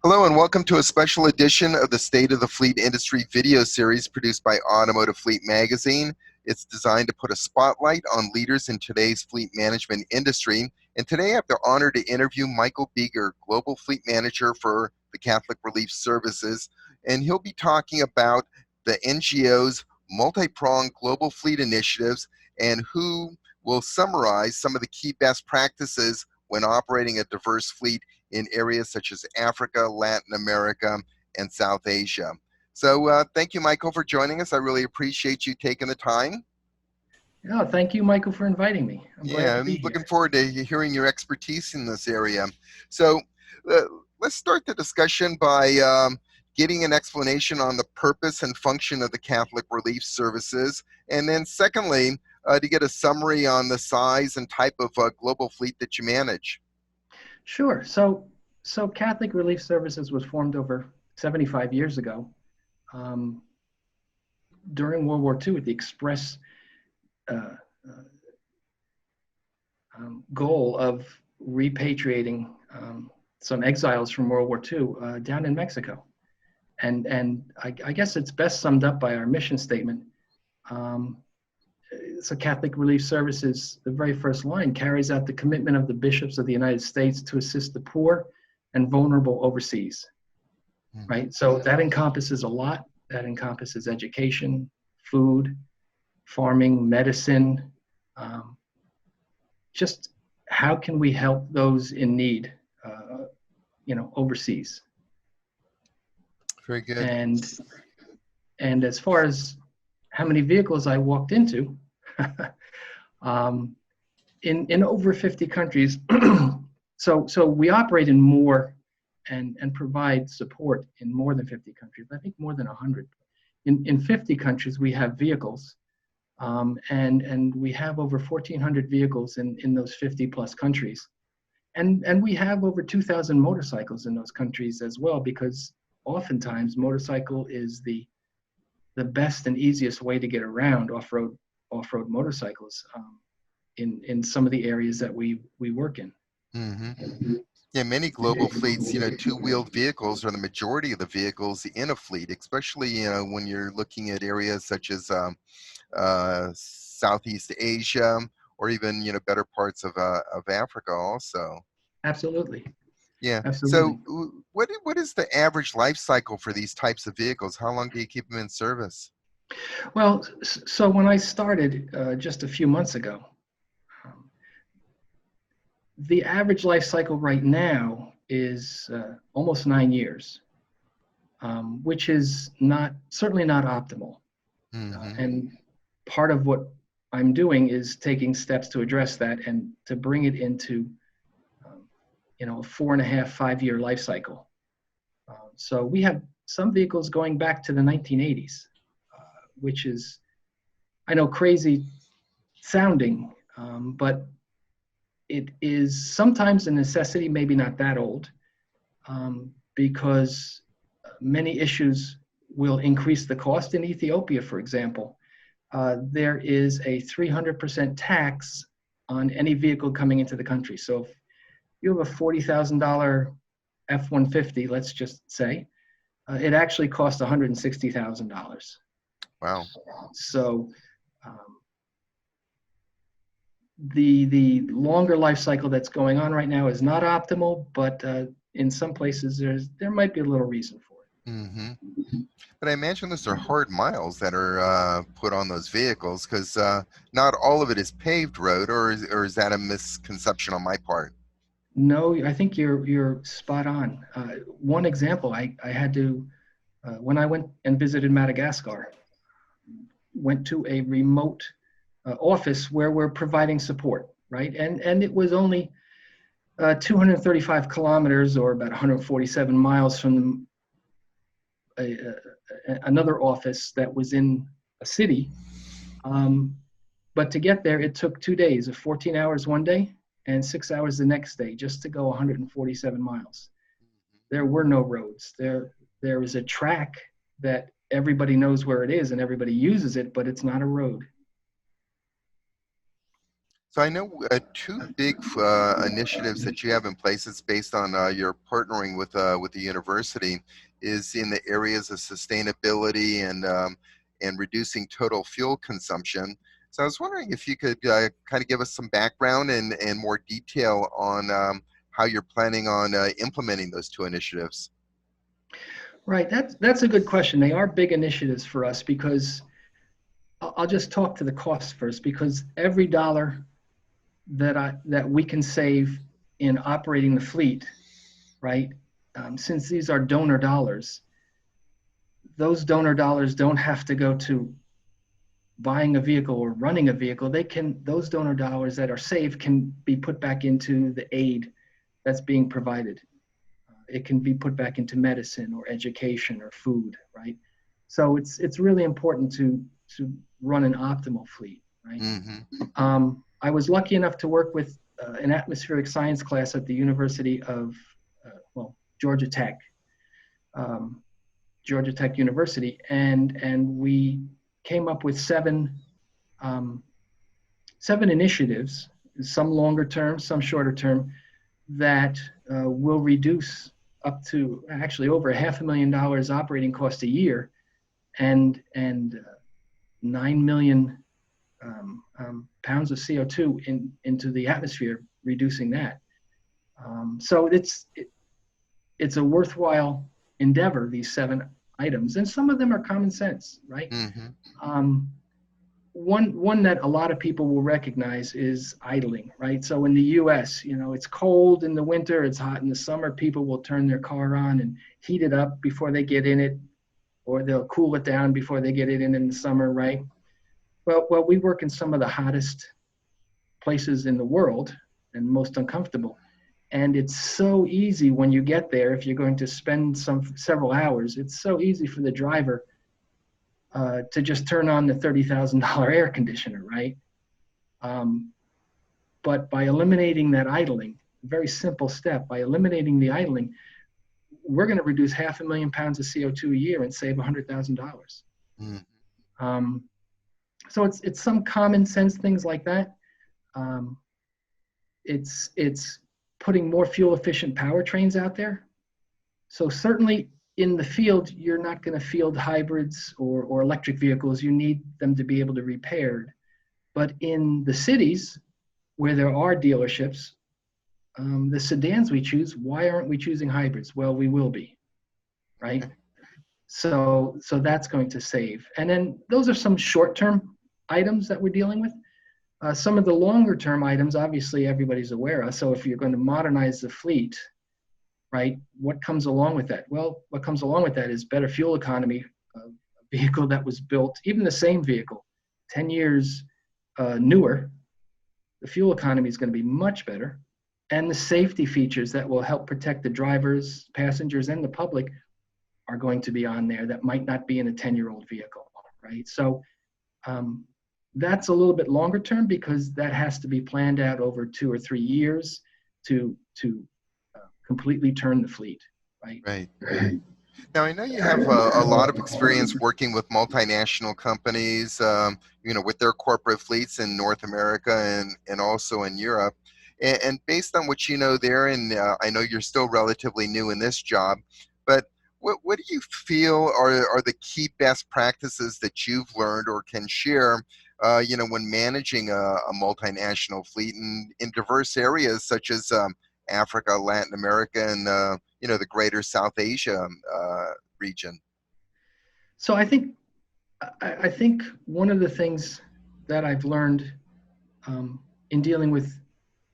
Hello and welcome to a special edition of the State of the Fleet Industry video series produced by Automotive Fleet Magazine. It's designed to put a spotlight on leaders in today's fleet management industry. And today I have the honor to interview Michael Bieger, Global Fleet Manager for the Catholic Relief Services. And he'll be talking about the NGO's multi-pronged global fleet initiatives and who will summarize some of the key best practices when operating a diverse fleet in areas such as Africa, Latin America, and South Asia. So thank you, Michael, for joining us. I really appreciate you taking the time. Yeah, thank you, Michael, for inviting me. I'm glad to be I'm looking here. forward to hearing your expertise in this area. So uh, let's start the discussion by getting an explanation on the purpose and function of the Catholic Relief Services. And then secondly, to get a summary on the size and type of global fleet that you manage. Sure. So Catholic Relief Services was formed over 75 years ago um, during World War II with the express uh, goal of repatriating some exiles from World War II down in Mexico. And I guess it's best summed up by our mission statement. So Catholic Relief Services, the very first line, carries out the commitment of the bishops of the United States to assist the poor and vulnerable overseas, right? So that encompasses a lot. That encompasses education, food, farming, medicine. Just how can we help those in need, overseas? Very good. And as far as how many vehicles I walked into, in over 50 countries. So we operate in more and provide support in more than 50 countries. I think more than 100. In 50 countries, we have vehicles, and we have over 1,400 vehicles in those 50 plus countries. And we have over 2,000 motorcycles in those countries as well, because oftentimes motorcycle is the best and easiest way to get around off-road motorcycles in some of the areas that we work in. Mm-hmm. Yeah, many global fleets, two-wheeled vehicles are the majority of the vehicles in a fleet, especially, when you're looking at areas such as Southeast Asia or even, better parts of Africa also. Absolutely. Yeah. So Absolutely. what is the average life cycle for these types of vehicles? How long do you keep them in service? Well, so when I started just a few months ago, um, the average life cycle right now is almost 9 years, which is certainly not optimal. Mm-hmm. And part of what I'm doing is taking steps to address that and to bring it into, a 4.5, 5 year life cycle. So we have some vehicles going back to the 1980s, which is, I know, crazy sounding, but it is sometimes a necessity, maybe not that old, because many issues will increase the cost. In Ethiopia, for example, there is a 300% tax on any vehicle coming into the country. So if you have a $40,000 F-150, let's just say, it actually costs $160,000. Wow. So the longer life cycle that's going on right now is not optimal, but in some places there might be a little reason for it. Mm-hmm. But I imagine those are hard miles that are put on those vehicles because not all of it is paved road, or is that a misconception on my part? No, I think you're spot on. One example, I had to, when I went and visited Madagascar, went to a remote office where we're providing support, right? And it was only 235 kilometers, or about 147 miles from another office that was in a city. But to get there, it took 2 days, of 14 hours one day and 6 hours the next day, just to go 147 miles. There were no roads. There is a track that everybody knows where it is and everybody uses it, but it's not a road. So I know two big initiatives that you have in place. It's based on your partnering with the university, is in the areas of sustainability and reducing total fuel consumption. So I was wondering if you could kind of give us some background and more detail on how you're planning on implementing those two initiatives. Right, that's a good question. They are big initiatives for us because I'll just talk to the cost first, because every dollar that we can save in operating the fleet, right? Since these are donor dollars, those donor dollars don't have to go to buying a vehicle or running a vehicle. Those donor dollars that are saved can be put back into the aid that's being provided. It can be put back into medicine or education or food, right? So it's really important to run an optimal fleet, right? Mm-hmm. I was lucky enough to work with an atmospheric science class at the University of, Georgia Tech, um, Georgia Tech University, and we came up with um, seven initiatives, some longer term, some shorter term, that will reduce up to actually over $500,000 operating cost a year, and 9 million pounds of CO2 into the atmosphere, reducing that. So it's a worthwhile endeavor, these seven items, and some of them are common sense, right? Mm-hmm. Um, one that a lot of people will recognize is idling, right? So in the U.S., it's cold in the winter, it's hot in the summer. People will turn their car on and heat it up before they get in it, or they'll cool it down before they get it in the summer, right? Well, we work in some of the hottest places in the world and most uncomfortable. And it's so easy when you get there, if you're going to spend several hours, it's so easy for the driver to just turn on the $30,000 air conditioner, right? But by eliminating that idling, very simple step, by eliminating the idling, we're going to reduce 500,000 pounds of CO2 a year and save $100,000. Mm-hmm. Um, so it's some common sense things like that. Um, it's putting more fuel efficient powertrains out there. So certainly in the field, you're not going to field hybrids or electric vehicles. You need them to be able to be repaired. But in the cities where there are dealerships, the sedans we choose, why aren't we choosing hybrids? Well, we will be, right? So that's going to save. And then those are some short-term items that we're dealing with. Some of the longer-term items, obviously, everybody's aware of. So if you're going to modernize the fleet, right, what comes along with that? Well, what comes along with that is better fuel economy. A vehicle that was built, even the same vehicle, 10 years newer, the fuel economy is going to be much better. And the safety features that will help protect the drivers, passengers, and the public are going to be on there that might not be in a 10-year-old vehicle, right? So that's a little bit longer term, because that has to be planned out over 2 or 3 years to completely turn the fleet, right? Right. Right. Now, I know you have a lot of experience working with multinational companies, with their corporate fleets in North America and also in Europe. And based on what you know there, and I know you're still relatively new in this job, but what do you feel are the key best practices that you've learned or can share, when managing a multinational fleet in diverse areas such as Africa, Latin America, and the greater South Asia region? So I think one of the things that I've learned in dealing with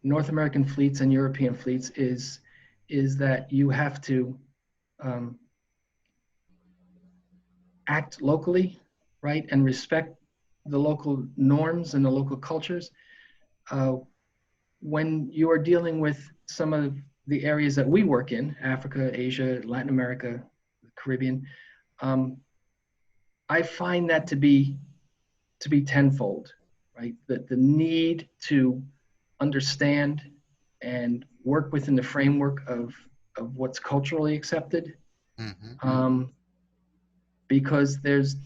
North American fleets and European fleets is that you have to um, act locally, right, and respect the local norms and the local cultures. Uh, when you are dealing with some of the areas that we work in, Africa, Asia, Latin America, the Caribbean, um, I find that to be tenfold, right? The need to understand and work within the framework of what's culturally accepted, Hmm. um, because there's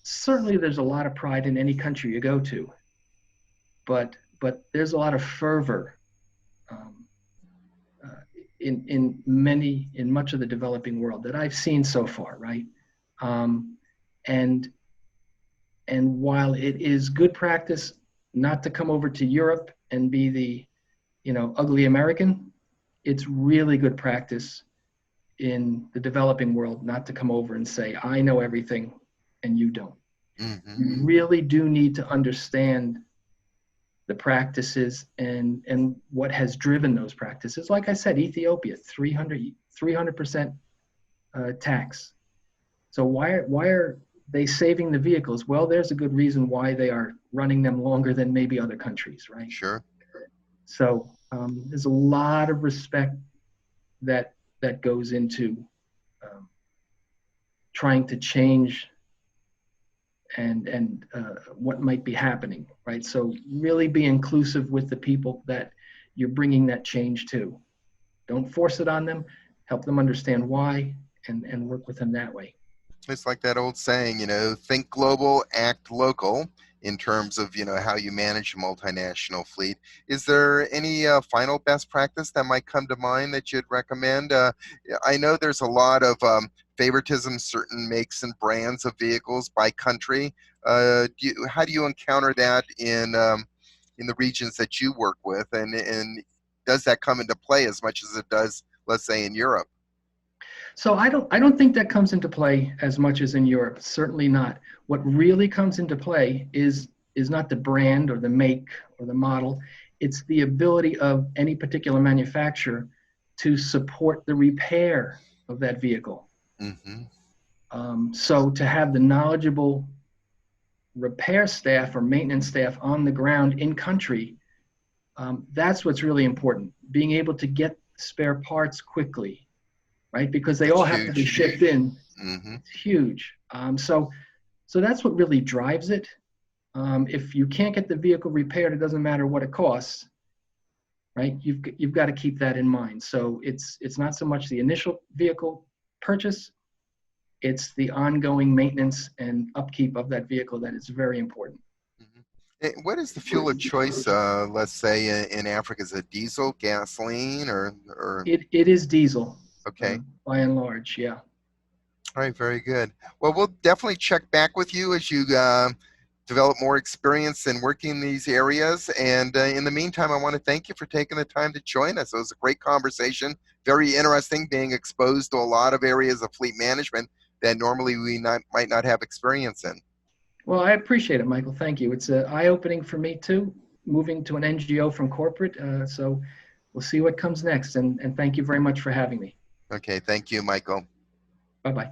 certainly there's a lot of pride in any country you go to, but there's a lot of fervor um, in much of the developing world that I've seen so far, right? Um, and and while it is good practice not to come over to Europe and be the ugly American, it's really good practice in the developing world not to come over and say, I know everything and you don't. Hmm. You really do need to understand the practices and what has driven those practices. Like I said, Ethiopia, 300% tax. So why are they saving the vehicles? Well, there's a good reason why they are running them longer than maybe other countries, right? Sure. So there's a lot of respect that goes into um, trying to change and what might be happening, right? So really be inclusive with the people that you're bringing that change to. Don't force it on them. Help them understand why, and work with them that way. It's like that old saying, think global, act local in terms of, how you manage a multinational fleet. Is there any final best practice that might come to mind that you'd recommend? I know there's a lot of favoritism, certain makes and brands of vehicles by country. How do you encounter that in the regions that you work with? And does that come into play as much as it does, let's say, in Europe? So I don't think that comes into play as much as in Europe. Certainly not. What really comes into play is not the brand or the make or the model. It's the ability of any particular manufacturer to support the repair of that vehicle. Hmm. So to have the knowledgeable repair staff or maintenance staff on the ground in country, that's what's really important. Being able to get spare parts quickly, right? Because they That's all have to be huge. shipped in. Hmm. It's huge. So that's what really drives it. If you can't get the vehicle repaired, it doesn't matter what it costs, right? You've got to keep that in mind. So it's not so much the initial vehicle purchase, it's the ongoing maintenance and upkeep of that vehicle that is very important. What is the fuel of choice, let's say, in Africa? Is it diesel, gasoline, or It is diesel, okay? by and large, yeah. All right, very good. Well, we'll definitely check back with you as you develop more experience in working in these areas. And in the meantime, I want to thank you for taking the time to join us. It was a great conversation, very interesting, being exposed to a lot of areas of fleet management that normally might not have experience in. Well, I appreciate it, Michael. Thank you. It's eye-opening for me too, moving to an NGO from corporate. So we'll see what comes next. And thank you very much for having me. Okay, thank you, Michael. Bye-bye.